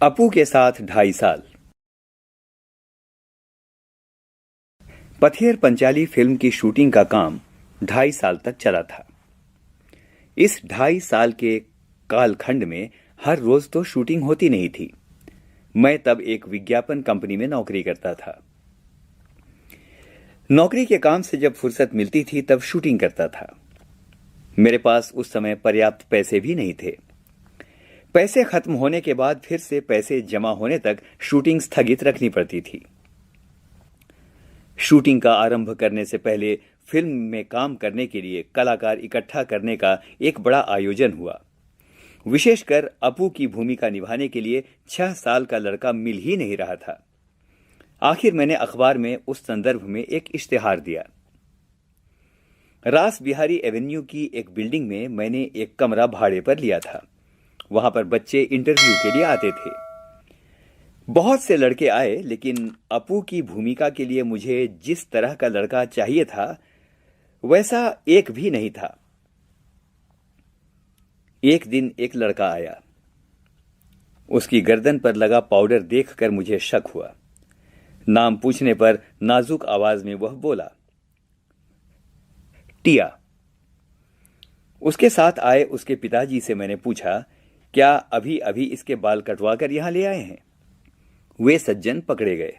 अपू के साथ 2.5 साल। पथियर पंचाली फिल्म की शूटिंग का काम 2.5 साल तक चला था। इस 2.5 साल के कालखंड में हर रोज तो शूटिंग होती नहीं थी। मैं तब एक विज्ञापन कंपनी में नौकरी करता था। नौकरी के काम से जब फुर्सत मिलती थी तब शूटिंग करता था। मेरे पास उस समय पर्याप्त पैसे भी नहीं थे। पैसे खत्म होने के बाद फिर से पैसे जमा होने तक शूटिंग स्थगित रखनी पड़ती थी। शूटिंग का आरंभ करने से पहले फिल्म में काम करने के लिए कलाकार इकट्ठा करने का एक बड़ा आयोजन हुआ। विशेषकर अपू की भूमिका निभाने के लिए 6 साल का लड़का मिल ही नहीं रहा था। आखिर मैंने अखबार में उस संदर्भ में एक इश्तिहार दिया। रास बिहारी एवेन्यू की एक बिल्डिंग में मैंने एक कमरा भाड़े पर लिया था। वहां पर बच्चे इंटरव्यू के लिए आते थे। बहुत से लड़के आए, लेकिन अपू की भूमिका के लिए मुझे जिस तरह का लड़का चाहिए था वैसा एक भी नहीं था। एक दिन एक लड़का आया। उसकी गर्दन पर लगा पाउडर देखकर मुझे शक हुआ। नाम पूछने पर नाजुक आवाज में वह बोला, टिया। उसके साथ आए उसके पिताजी से मैंने पूछा, क्या अभी अभी इसके बाल कटवा कर यहां ले आए हैं? वे सज्जन पकड़े गए।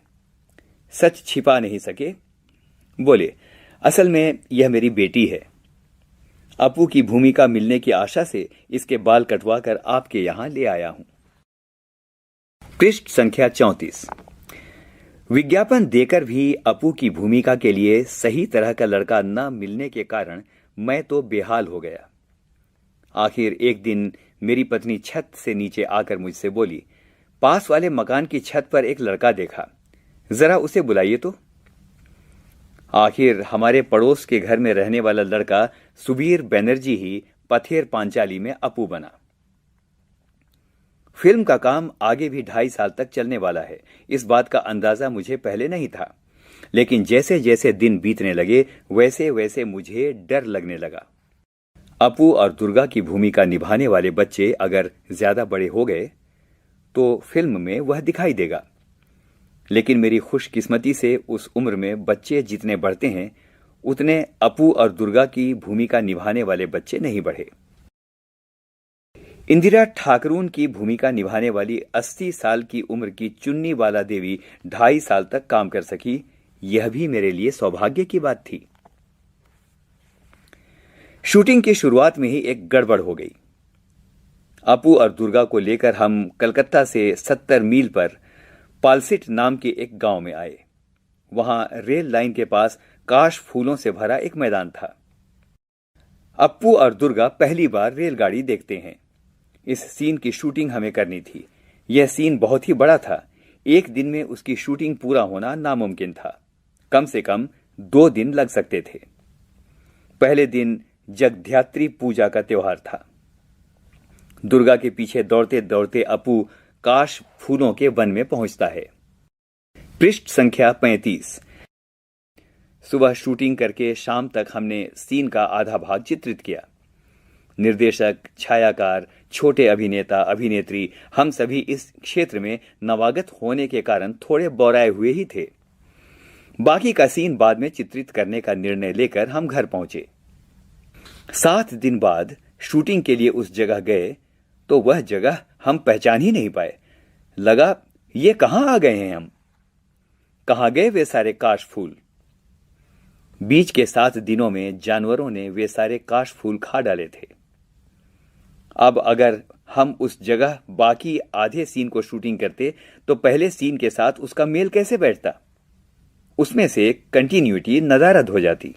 सच छिपा नहीं सके। बोले, असल में यह मेरी बेटी है। अपू की भूमिका मिलने की आशा से इसके बाल कटवा कर आपके यहां ले आया हूं। पृष्ठ संख्या 34। विज्ञापन देकर भी अपू की भूमिका के लिए सही तरह का लड़का न मिलने के कारण मैं तो बेहाल हो गया। आखिर एक दिन मेरी पत्नी छत से नीचे आकर मुझसे बोली, पास वाले मकान की छत पर एक लड़का देखा, जरा उसे बुलाइए तो। आखिर हमारे पड़ोस के घर में रहने वाला लड़का सुबीर बनर्जी ही पथियर पांचाली में अपू बना। फिल्म का काम आगे भी 2.5 साल तक चलने वाला है, इस बात का अंदाजा मुझे पहले नहीं था। लेकिन जैसे जैसे दिन बीतने लगे वैसे वैसे मुझे डर लगने लगा। अपू और दुर्गा की भूमिका निभाने वाले बच्चे अगर ज्यादा बड़े हो गए तो फिल्म में वह दिखाई देगा। लेकिन मेरी खुशकिस्मती से उस उम्र में बच्चे जितने बढ़ते हैं उतने अपू और दुर्गा की भूमिका निभाने वाले बच्चे नहीं बढ़े। इंदिरा ठाकरून की भूमिका निभाने वाली 80 साल की उम्र की चुन्नी वाला देवी 2.5 साल तक काम कर सकी, यह भी मेरे लिए सौभाग्य की बात थी। शूटिंग की शुरुआत में ही एक गड़बड़ हो गई। अपू और दुर्गा को लेकर हम कलकत्ता से 70 मील पर पालसिट नाम के एक गांव में आए। वहां रेल लाइन के पास काश फूलों से भरा एक मैदान था। अपू और दुर्गा पहली बार रेलगाड़ी देखते हैं। इस सीन की शूटिंग हमें करनी थी। यह सीन बहुत ही बड़ा था। एक दिन में उसकी शूटिंग पूरा होना नामुमकिन था। कम से कम 2 दिन लग सकते थे। पहले दिन जगध्यात्री पूजा का त्योहार था। दुर्गा के पीछे दौड़ते दौड़ते अपू काश फूलों के वन में पहुंचता है। पृष्ठ संख्या 35। सुबह शूटिंग करके शाम तक हमने सीन का आधा भाग चित्रित किया। निर्देशक, छायाकार, छोटे अभिनेता, अभिनेत्री, हम सभी इस क्षेत्र में नवागत होने के कारण थोड़े बौराए हुए ही थे। बाकी का सीन बाद में चित्रित करने का निर्णय लेकर हम घर पहुंचे। 7 दिन बाद शूटिंग के लिए उस जगह गए तो वह जगह हम पहचान ही नहीं पाए। लगा ये कहां आ गए हैं हम? कहां गए वे सारे काश फूल? बीच के 7 दिनों में जानवरों ने वे सारे काश फूल खा डाले थे। अब अगर हम उस जगह बाकी आधे सीन को शूटिंग करते तो पहले सीन के साथ उसका मेल कैसे बैठता? उसमें से कंटिन्यूटी नदारद हो जाती।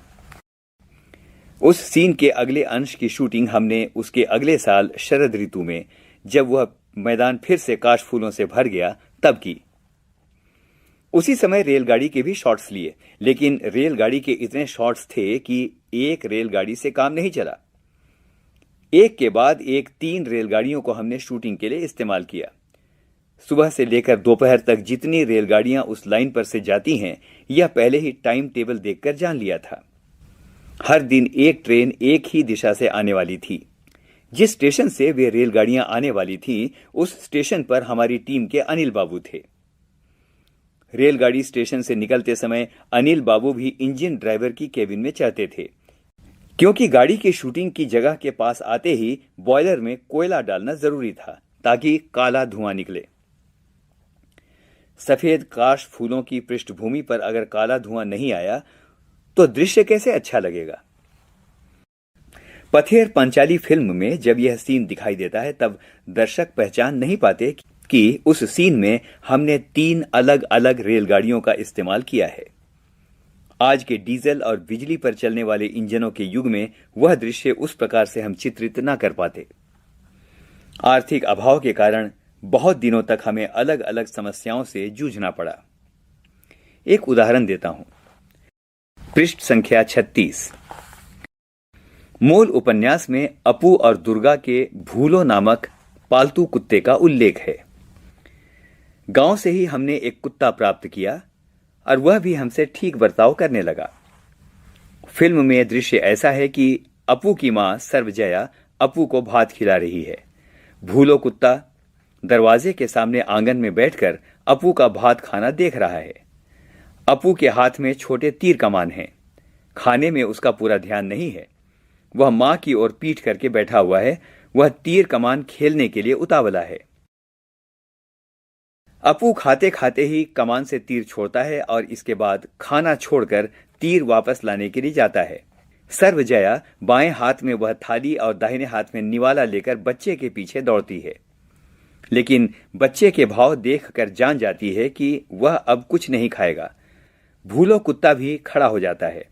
उस सीन के अगले अंश की शूटिंग हमने उसके अगले साल शरद ऋतु में, जब वह मैदान फिर से काश फूलों से भर गया, तब की। उसी समय रेलगाड़ी के भी शॉट्स लिए, लेकिन रेलगाड़ी के इतने शॉट्स थे कि एक रेलगाड़ी से काम नहीं चला। एक के बाद एक 3 रेलगाड़ियों को हमने शूटिंग के लिए इस्तेमाल किया। सुबह से लेकर दोपहर तक जितनी रेलगाड़ियां उस लाइन पर से जाती हैं, यह पहले ही टाइम टेबल देखकर जान लिया था। हर दिन एक ट्रेन एक ही दिशा से आने वाली थी। जिस स्टेशन से वे रेलगाड़ियां आने वाली थीं, उस स्टेशन पर हमारी टीम के अनिल बाबू थे। रेलगाड़ी स्टेशन से निकलते समय अनिल बाबू भी इंजन ड्राइवर की केबिन में चढ़ते थे, क्योंकि गाड़ी की शूटिंग की जगह के पास आते ही बॉयलर में कोयला डालना जरूरी था ताकि काला धुआं निकले। सफेद काश फूलों की पृष्ठभूमि पर अगर काला धुआं नहीं आया तो दृश्य कैसे अच्छा लगेगा। पथेर पांचाली फिल्म में जब यह सीन दिखाई देता है तब दर्शक पहचान नहीं पाते कि उस सीन में हमने 3 अलग अलग रेलगाड़ियों का इस्तेमाल किया है। आज के डीजल और बिजली पर चलने वाले इंजनों के युग में वह दृश्य उस प्रकार से हम चित्रित न कर पाते। आर्थिक अभाव के कारण बहुत दिनों तक हमें अलग अलग समस्याओं से जूझना पड़ा। एक उदाहरण देता हूं। पृष्ठ संख्या 36। मूल उपन्यास में अपू और दुर्गा के भूलो नामक पालतू कुत्ते का उल्लेख है। गांव से ही हमने एक कुत्ता प्राप्त किया और वह भी हमसे ठीक बर्ताव करने लगा। फिल्म में दृश्य ऐसा है कि अपू की मां सर्वजया अपू को भात खिला रही है। भूलो कुत्ता दरवाजे के सामने आंगन में बैठकर अपू का भात खाना देख रहा है। अपू के हाथ में छोटे तीर कमान हैं। खाने में उसका पूरा ध्यान नहीं है। वह मां की ओर पीठ करके बैठा हुआ है। वह तीर कमान खेलने के लिए उतावला है। अपू खाते खाते ही कमान से तीर छोड़ता है और इसके बाद खाना छोड़कर तीर वापस लाने के लिए जाता है। सर्वजया बाएं हाथ में वह थाली और दाहिने हाथ में निवाला लेकर बच्चे के पीछे दौड़ती है, लेकिन बच्चे के भाव देखकर जान जाती है कि वह अब कुछ नहीं खाएगा। भूलो कुत्ता भी खड़ा हो जाता है।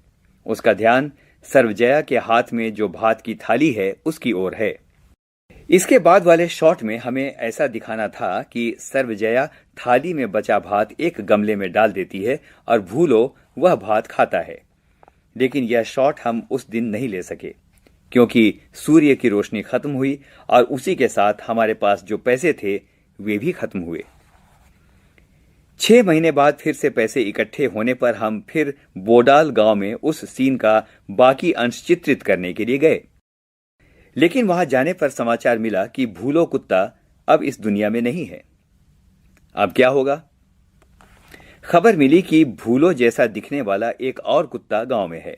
उसका ध्यान सर्वजया के हाथ में जो भात की थाली है उसकी ओर है। इसके बाद वाले शॉट में हमें ऐसा दिखाना था कि सर्वजया थाली में बचा भात एक गमले में डाल देती है और भूलो वह भात खाता है। लेकिन यह शॉट हम उस दिन नहीं ले सके, क्योंकि सूर्य की रोशनी खत्म हुई और उसी के साथ हमारे पास जो पैसे थे वे भी खत्म हुए। 6 महीने बाद फिर से पैसे इकट्ठे होने पर हम फिर बोडाल गांव में उस सीन का बाकी अंश चित्रित करने के लिए गए। लेकिन वहां जाने पर समाचार मिला कि भूलो कुत्ता अब इस दुनिया में नहीं है। अब क्या होगा? खबर मिली कि भूलो जैसा दिखने वाला एक और कुत्ता गांव में है।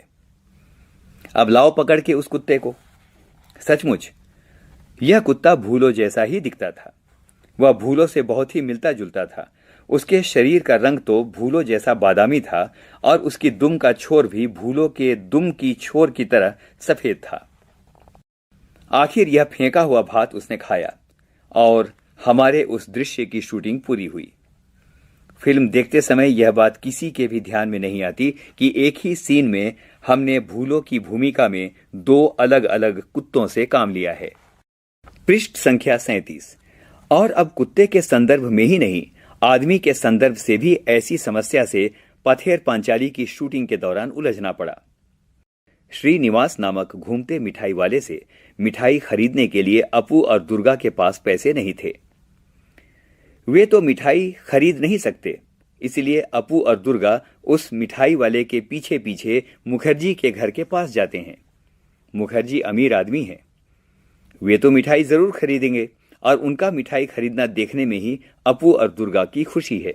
अब लाओ पकड़ के उस कुत्ते को। सचमुच यह कुत्ता भूलो जैसा ही दिखता था। वह भूलो से बहुत ही मिलता जुलता था। उसके शरीर का रंग तो भूलो जैसा बादामी था और उसकी दुम का छोर भी भूलो के दुम की छोर की तरह सफेद था। आखिर यह फेंका हुआ भात उसने खाया और हमारे उस दृश्य की शूटिंग पूरी हुई। फिल्म देखते समय यह बात किसी के भी ध्यान में नहीं आती कि एक ही सीन में हमने भूलो की भूमिका में 2 अलग अलग कुत्तों से काम लिया है। पृष्ठ संख्या 37। और अब कुत्ते के संदर्भ में ही नहीं, आदमी के संदर्भ से भी ऐसी समस्या से पथेर पांचाली की शूटिंग के दौरान उलझना पड़ा। श्रीनिवास नामक घूमते मिठाई वाले से मिठाई खरीदने के लिए अपू और दुर्गा के पास पैसे नहीं थे। वे तो मिठाई खरीद नहीं सकते, इसलिए अपू और दुर्गा उस मिठाई वाले के पीछे पीछे मुखर्जी के घर के पास जाते हैं। मुखर्जी अमीर आदमी हैं। वे तो मिठाई जरूर खरीदेंगे और उनका मिठाई खरीदना देखने में ही अपू और दुर्गा की खुशी है।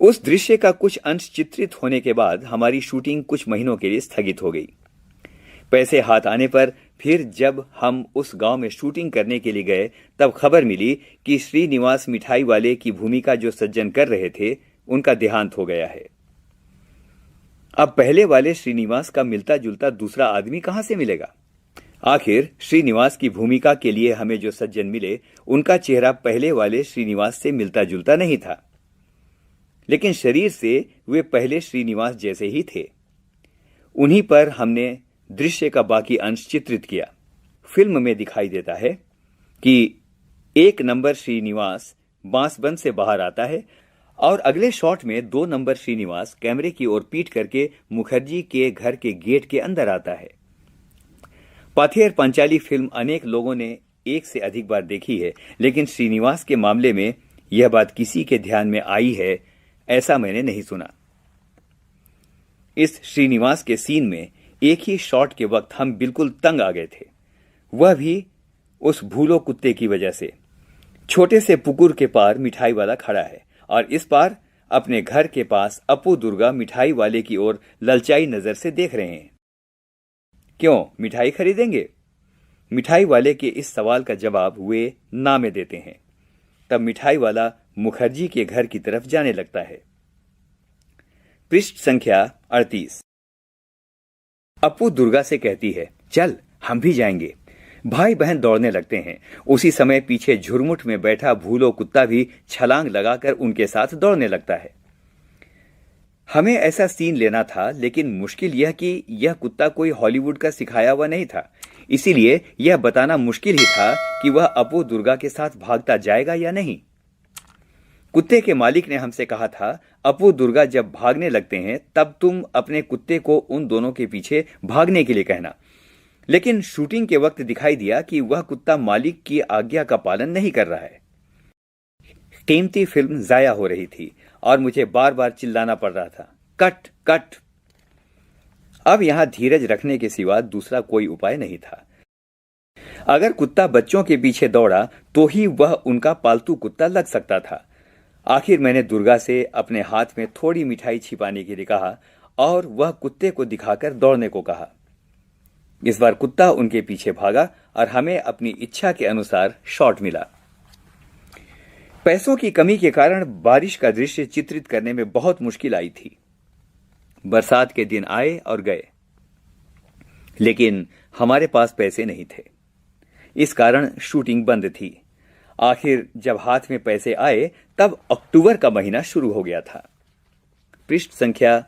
उस दृश्य का कुछ अंश चित्रित होने के बाद हमारी शूटिंग कुछ महीनों के लिए स्थगित हो गई। पैसे हाथ आने पर फिर जब हम उस गांव में शूटिंग करने के लिए गए तब खबर मिली कि श्रीनिवास मिठाई वाले की भूमिका जो सज्जन कर रहे थे उनका देहांत हो गया है। अब पहले वाले श्रीनिवास का मिलता जुलता दूसरा आदमी कहां से मिलेगा? आखिर श्रीनिवास की भूमिका के लिए हमें जो सज्जन मिले उनका चेहरा पहले वाले श्रीनिवास से मिलता जुलता नहीं था, लेकिन शरीर से वे पहले श्रीनिवास जैसे ही थे। उन्हीं पर हमने दृश्य का बाकी अंश चित्रित किया। फिल्म में दिखाई देता है कि 1 नंबर श्रीनिवास बांसबंद से बाहर आता है और अगले शॉट में 2 नंबर श्रीनिवास कैमरे की ओर पीठ करके मुखर्जी के घर के गेट के अंदर आता है। पथेर पांचाली फिल्म अनेक लोगों ने एक से अधिक बार देखी है, लेकिन श्रीनिवास के मामले में यह बात किसी के ध्यान में आई है ऐसा मैंने नहीं सुना। इस श्रीनिवास के सीन में एक ही शॉट के वक्त हम बिल्कुल तंग आ गए थे। वह भी उस भूलो कुत्ते की वजह से। छोटे से पुकुर के पार मिठाई वाला खड़ा है और इस पार अपने घर के पास अपू दुर्गा मिठाई वाले की ओर ललचाई नजर से देख रहे हैं। क्यों, मिठाई खरीदेंगे? मिठाई वाले के इस सवाल का जवाब वे ना में देते हैं। तब मिठाई वाला मुखर्जी के घर की तरफ जाने लगता है। पृष्ठ संख्या 38। अपू दुर्गा से कहती है, चल हम भी जाएंगे। भाई बहन दौड़ने लगते हैं। उसी समय पीछे झुरमुट में बैठा भूलो कुत्ता भी छलांग लगाकर उनके साथ दौड़ने लगता है। हमें ऐसा सीन लेना था, लेकिन मुश्किल यह कि यह कुत्ता कोई हॉलीवुड का सिखाया हुआ नहीं था, इसीलिए यह बताना मुश्किल ही था कि वह अपू दुर्गा के साथ भागता जाएगा या नहीं। कुत्ते के मालिक ने हमसे कहा था, अपू दुर्गा जब भागने लगते हैं तब तुम अपने कुत्ते को उन दोनों के पीछे भागने के लिए कहना। लेकिन शूटिंग के वक्त दिखाई दिया कि वह कुत्ता मालिक की आज्ञा का पालन नहीं कर रहा है। कीमती फिल्म जाया हो रही थी और मुझे बार बार चिल्लाना पड़ रहा था, कट कट। अब यहां धीरज रखने के सिवा दूसरा कोई उपाय नहीं था। अगर कुत्ता बच्चों के पीछे दौड़ा तो ही वह उनका पालतू कुत्ता लग सकता था। आखिर मैंने दुर्गा से अपने हाथ में थोड़ी मिठाई छिपाने के लिए कहा और वह कुत्ते को दिखाकर दौड़ने को कहा। इस बार कुत्ता उनके पीछे भागा और हमें अपनी इच्छा के अनुसार शॉट मिला। पैसों की कमी के कारण बारिश का दृश्य चित्रित करने में बहुत मुश्किल आई थी। बरसात के दिन आए और गए, लेकिन हमारे पास पैसे नहीं थे। इस कारण शूटिंग बंद थी। आखिर जब हाथ में पैसे आए तब अक्टूबर का महीना शुरू हो गया था। पृष्ठ संख्या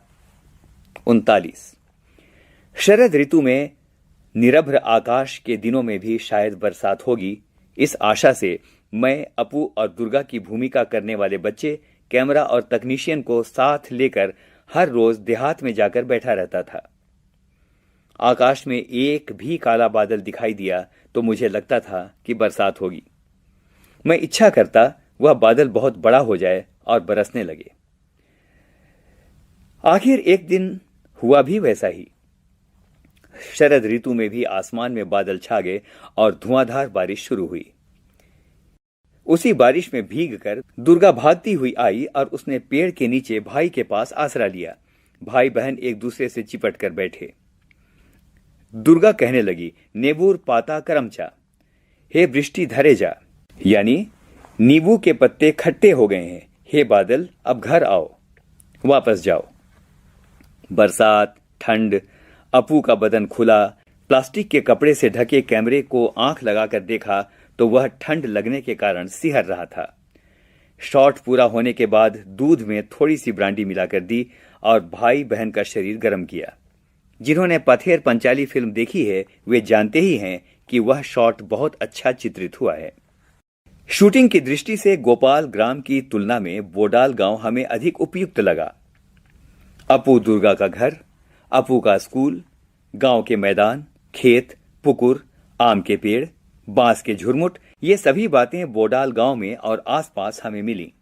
39। शरद ऋतु में निरभ्र आकाश के दिनों में भी शायद बरसात होगी, इस आशा से मैं अपू और दुर्गा की भूमिका करने वाले बच्चे, कैमरा और तकनीशियन को साथ लेकर हर रोज देहात में जाकर बैठा रहता था। आकाश में एक भी काला बादल दिखाई दिया तो मुझे लगता था कि बरसात होगी। मैं इच्छा करता वह बादल बहुत बड़ा हो जाए और बरसने लगे। आखिर एक दिन हुआ भी वैसा ही। शरद ऋतु में भी आसमान में बादल छा गए और धुआंधार बारिश शुरू हुई। उसी बारिश में भीगकर दुर्गा भागती हुई आई और उसने पेड़ के नीचे भाई के पास आसरा लिया। भाई बहन एक दूसरे से चिपट कर बैठे। दुर्गा कहने लगी, नेबूर पाता करमचा, हे वृष्टि धरे जा, यानी नींबू के पत्ते खट्टे हो गए हैं। हे बादल अब घर आओ, वापस जाओ। बरसात, ठंड, अपू का बदन खुला। प्लास्टिक के कपड़े से ढके कैमरे को आंख लगाकर देखा तो वह ठंड लगने के कारण सिहर रहा था। शॉट पूरा होने के बाद दूध में थोड़ी सी ब्रांडी मिलाकर दी और भाई बहन का शरीर गर्म किया। जिन्होंने पथेर पंचाली फिल्म देखी है वे जानते ही हैं कि वह शॉट बहुत अच्छा चित्रित हुआ है। शूटिंग की दृष्टि से गोपाल ग्राम की तुलना में बोडाल गांव हमें अधिक उपयुक्त लगा। अपू दुर्गा का घर, अपू का स्कूल, गांव के मैदान, खेत, पुकुर, आम के पेड़, बांस के झुरमुट, ये सभी बातें बोडाल गांव में और आसपास हमें मिली।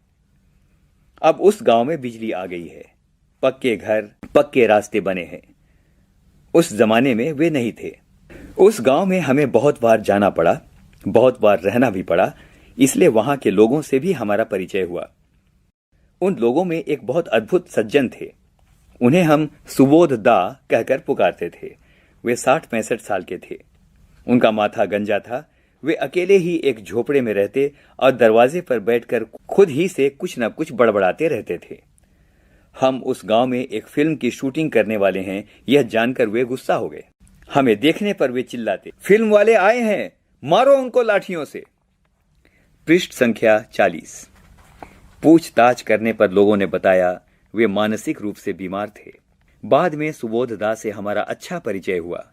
अब उस गांव में बिजली आ गई है, पक्के घर, पक्के रास्ते बने हैं। उस जमाने में वे नहीं थे। उस गांव में हमें बहुत बार जाना पड़ा, बहुत बार रहना भी पड़ा, इसलिए वहां के लोगों से भी हमारा परिचय हुआ। उन लोगों में एक बहुत अद्भुत सज्जन थे। उन्हें हम सुबोध दा कहकर पुकारते थे। वे 60-65 साल के थे। उनका माथा गंजा था। वे अकेले ही एक झोपड़े में रहते और दरवाजे पर बैठकर खुद ही से कुछ न कुछ बड़बड़ाते रहते थे। हम उस गांव में एक फिल्म की शूटिंग करने वाले हैं, यह जानकर वे गुस्सा हो गए। हमें देखने पर वे चिल्लाते, फिल्म वाले आए हैं, मारो उनको लाठियों से। पृष्ठ संख्या 40। पूछताछ करने पर लोगों ने बताया वे मानसिक रूप से बीमार थे। बाद में सुबोध दास से हमारा अच्छा परिचय हुआ।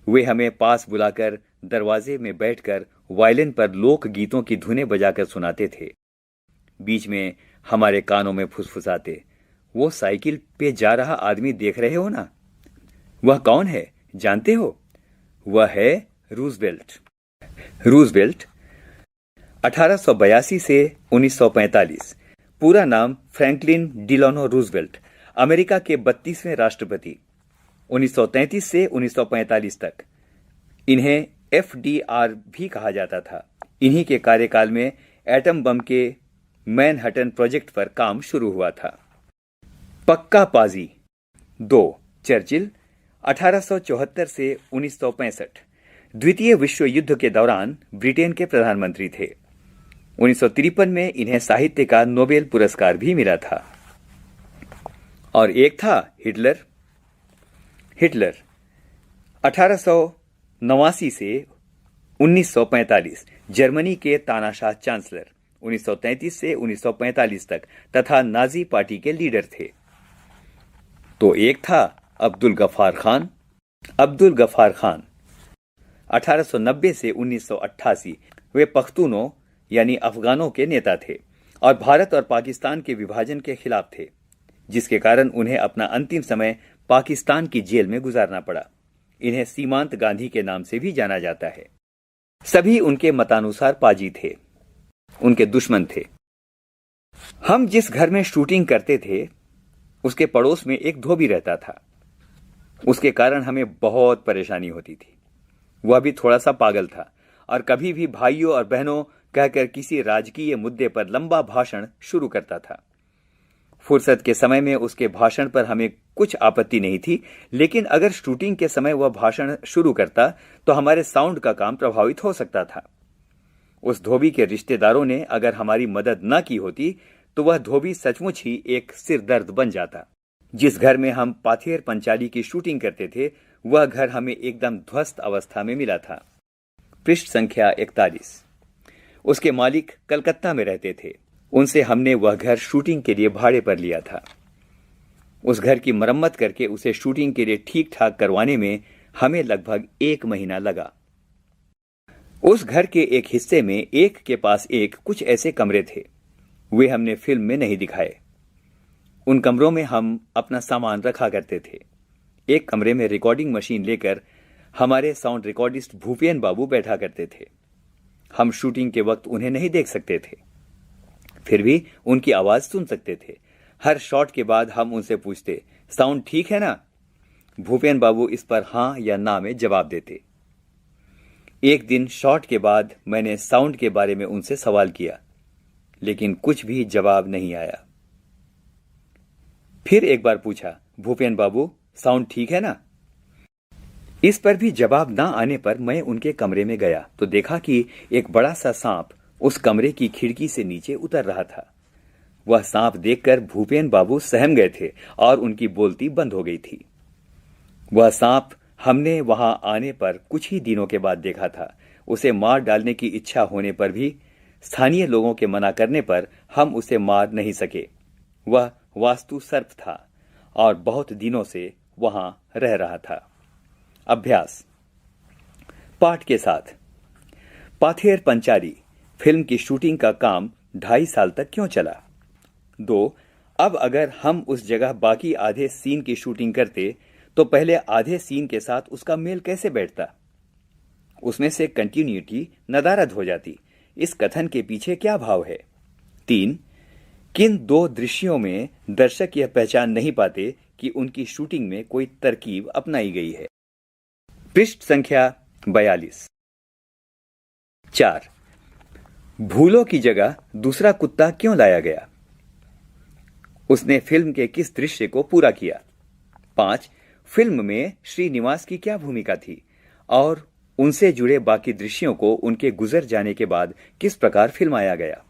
वे हमें पास बुलाकर दरवाजे में बैठकर वायलिन पर लोक गीतों की धुनें बजाकर सुनाते थे। बीच में हमारे कानों में फुसफुसाते, वो साइकिल पे जा रहा आदमी देख रहे हो ना, वह कौन है जानते हो? वह है रूजवेल्ट। रूजवेल्ट 1882 से 1945। पूरा नाम फ्रैंकलिन डिलानो रूजवेल्ट, अमेरिका के 32वें राष्ट्रपति, 1933 से 1945 तक। इन्हें FDR भी कहा जाता था। इन्हीं के कार्यकाल में एटम बम के मैनहट्टन प्रोजेक्ट पर काम शुरू हुआ था। पक्का पाजी 2 चर्चिल 1874 से 1965 द्वितीय विश्व युद्ध के दौरान ब्रिटेन के प्रधानमंत्री थे। 1953 में इन्हें साहित्य का नोबेल पुरस्कार भी मिला था। और एक था हिटलर 1889 से 1945 जर्मनी के तानाशाह चांसलर, 1933 से 1945 तक तथा नाजी पार्टी के लीडर थे। तो एक था अब्दुल गफ्फार खान 1890 से 1988 वे पख्तूनों यानी अफगानों के नेता थे और भारत और पाकिस्तान के विभाजन के खिलाफ थे, जिसके कारण उन्हें अपना अंतिम समय पाकिस्तान की जेल में गुजारना पड़ा। इन्हें सीमांत गांधी के नाम से भी जाना जाता है। सभी उनके मतानुसार पाजी थे, उनके दुश्मन थे। हम जिस घर में शूटिंग करते थे उसके पड़ोस में एक धोबी रहता था। उसके कारण हमें बहुत परेशानी होती थी। वह भी थोड़ा सा पागल था और कभी भी भाइयों और बहनों कहकर किसी राजकीय मुद्दे पर लंबा भाषण शुरू करता था। फुर्सत के समय में उसके भाषण पर हमें कुछ आपत्ति नहीं थी, लेकिन अगर शूटिंग के समय वह भाषण शुरू करता तो हमारे साउंड का काम प्रभावित हो सकता था। उस धोबी के रिश्तेदारों ने अगर हमारी मदद न की होती तो वह धोबी सचमुच ही एक सिरदर्द बन जाता। जिस घर में हम पाथेर पंचाली की शूटिंग करते थे वह घर हमें एकदम ध्वस्त अवस्था में मिला था। पृष्ठ संख्या 41। उसके मालिक कलकत्ता में रहते थे। उनसे हमने वह घर शूटिंग के लिए भाड़े पर लिया था। उस घर की मरम्मत करके उसे शूटिंग के लिए ठीक ठाक करवाने में हमें लगभग 1 महीना लगा। उस घर के एक हिस्से में एक के पास एक कुछ ऐसे कमरे थे। वे हमने फिल्म में नहीं दिखाए। उन कमरों में हम अपना सामान रखा करते थे। एक कमरे में रिकॉर्डिंग मशीन लेकर हमारे साउंड रिकॉर्डिस्ट भूपेन बाबू बैठा करते थे। हम शूटिंग के वक्त उन्हें नहीं देख सकते थे, फिर भी उनकी आवाज सुन सकते थे। हर शॉट के बाद हम उनसे पूछते, साउंड ठीक है ना? भूपेन बाबू इस पर हां या ना में जवाब देते। एक दिन शॉट के बाद मैंने साउंड के बारे में उनसे सवाल किया, लेकिन कुछ भी जवाब नहीं आया। फिर एक बार पूछा, भूपेन बाबू साउंड ठीक है ना? इस पर भी जवाब ना आने पर मैं उनके कमरे में गया तो देखा कि एक बड़ा सा सांप उस कमरे की खिड़की से नीचे उतर रहा था। वह सांप देखकर भूपेन बाबू सहम गए थे और उनकी बोलती बंद हो गई थी। वह सांप हमने वहां आने पर कुछ ही दिनों के बाद देखा था। उसे मार डालने की इच्छा होने पर भी स्थानीय लोगों के मना करने पर हम उसे मार नहीं सके। वह वास्तु सर्प था और बहुत दिनों से वहां रह रहा था। अभ्यास पाठ के साथ। पाथेर पंचाली फिल्म की शूटिंग का काम 2.5 साल तक क्यों चला? 2. अब अगर हम उस जगह बाकी आधे सीन की शूटिंग करते तो पहले आधे सीन के साथ उसका मेल कैसे बैठता? उसमें से कंटिन्यूटी नदारद हो जाती। इस कथन के पीछे क्या भाव है? 3. किन 2 दृश्यों में दर्शक यह पहचान नहीं पाते कि उनकी शूटिंग में कोई तरकीब अपनाई गई है? पृष्ठ संख्या 42। 4. भूलों की जगह दूसरा कुत्ता क्यों लाया गया? उसने फिल्म के किस दृश्य को पूरा किया? 5. फिल्म में श्रीनिवास की क्या भूमिका थी और उनसे जुड़े बाकी दृश्यों को उनके गुजर जाने के बाद किस प्रकार फिल्माया गया?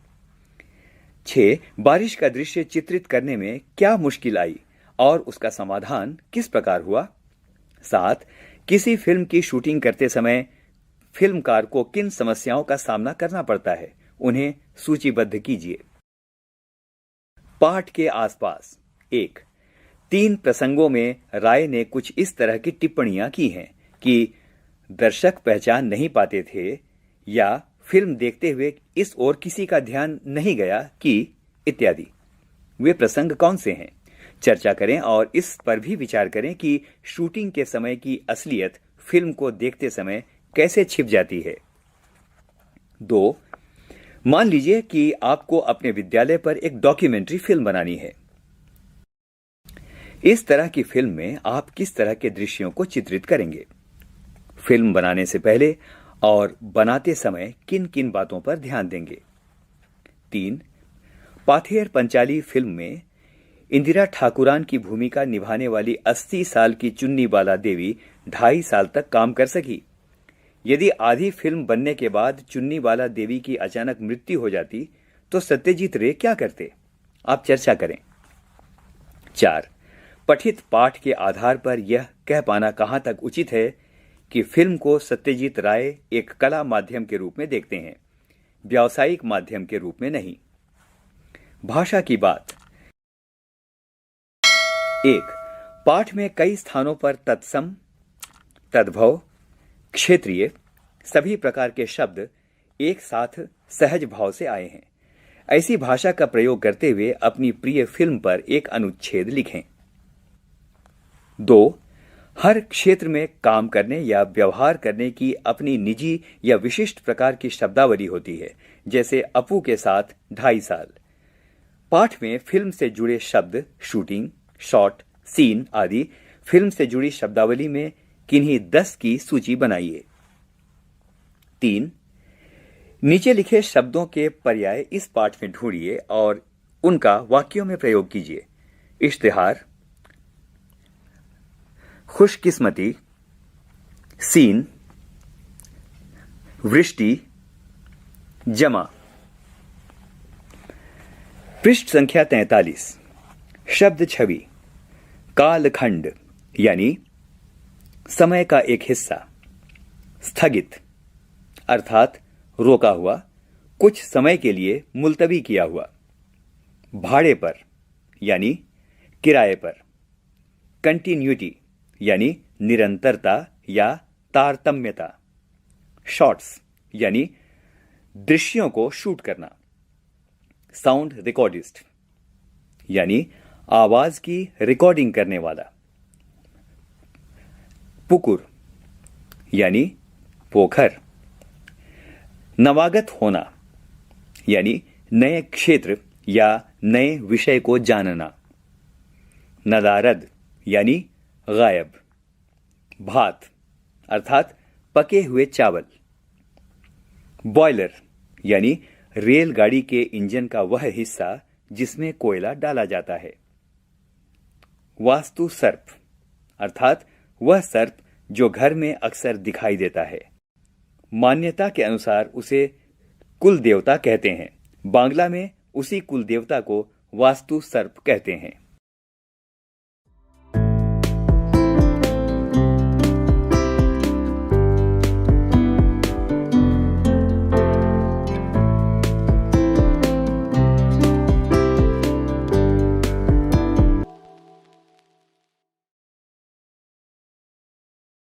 6. बारिश का दृश्य चित्रित करने में क्या मुश्किल आई और उसका समाधान किस प्रकार हुआ? 7. किसी फिल्म की शूटिंग करते समय फिल्मकार को किन समस्याओं का सामना करना पड़ता है? उन्हें सूचीबद्ध कीजिए। पाठ के आसपास। 1. 3 प्रसंगों में राय ने कुछ इस तरह की टिप्पणियां की हैं कि दर्शक पहचान नहीं पाते थे या फिल्म देखते हुए इस ओर किसी का ध्यान नहीं गया कि इत्यादि। वे प्रसंग कौन से हैं? चर्चा करें और इस पर भी विचार करें कि शूटिंग के समय की असलियत फिल्म को देखते समय कैसे छिप जाती है। 2. मान लीजिए कि आपको अपने विद्यालय पर एक डॉक्यूमेंट्री फिल्म बनानी है। इस तरह की फिल्म में आप किस तरह के दृश्यों को चित्रित करेंगे? फिल्म बनाने से पहले और बनाते समय किन किन बातों पर ध्यान देंगे। 3. पाथेर पंचाली फिल्म में इंदिरा ठाकुरान की भूमिका निभाने वाली 80 साल की चुन्नी बाला देवी 2.5 साल तक काम कर सकी। यदि आधी फिल्म बनने के बाद चुन्नी बाला देवी की अचानक मृत्यु हो जाती तो सत्यजीत रे क्या करते? आप चर्चा करें। 4. पठित पाठ के आधार पर यह कह पाना कहां तक उचित है कि फिल्म को सत्यजीत राय एक कला माध्यम के रूप में देखते हैं, व्यावसायिक माध्यम के रूप में नहीं। भाषा की बात। 1. पाठ में कई स्थानों पर तत्सम, तद्भव, क्षेत्रीय सभी प्रकार के शब्द एक साथ सहज भाव से आए हैं। ऐसी भाषा का प्रयोग करते हुए अपनी प्रिय फिल्म पर एक अनुच्छेद लिखें। 2. हर क्षेत्र में काम करने या व्यवहार करने की अपनी निजी या विशिष्ट प्रकार की शब्दावली होती है, जैसे अपू के साथ 2.5 साल। पाठ में फिल्म से जुड़े शब्द, शूटिंग, शॉट, सीन आदि फिल्म से जुड़ी शब्दावली में किन्हीं 10 की सूची बनाइए। 3. नीचे लिखे शब्दों के पर्याय इस पाठ में ढूंढिए और उनका वाक्यों में प्रयोग कीजिए। इश्तिहार, खुशकिस्मती, सीन, वृष्टि, जमा। पृष्ठ संख्या 43। शब्द छवि। कालखंड यानी समय का एक हिस्सा। स्थगित अर्थात रोका हुआ, कुछ समय के लिए मुलतवी किया हुआ। भाड़े पर यानी किराए पर। कंटिन्यूटी यानी निरंतरता या तारतम्यता। शॉट्स यानी दृश्यों को शूट करना। साउंड रिकॉर्डिस्ट यानी आवाज की रिकॉर्डिंग करने वाला। पुकुर यानी पोखर। नवागत होना यानी नए क्षेत्र या नए विषय को जानना। नदारद यानी गायब। भात अर्थात पके हुए चावल। बॉयलर यानी रेलगाड़ी के इंजन का वह हिस्सा जिसमें कोयला डाला जाता है। वास्तु सर्प अर्थात वह सर्प जो घर में अक्सर दिखाई देता है। मान्यता के अनुसार उसे कुल देवता कहते हैं। बांग्ला में उसी कुल देवता को वास्तु सर्प कहते हैं।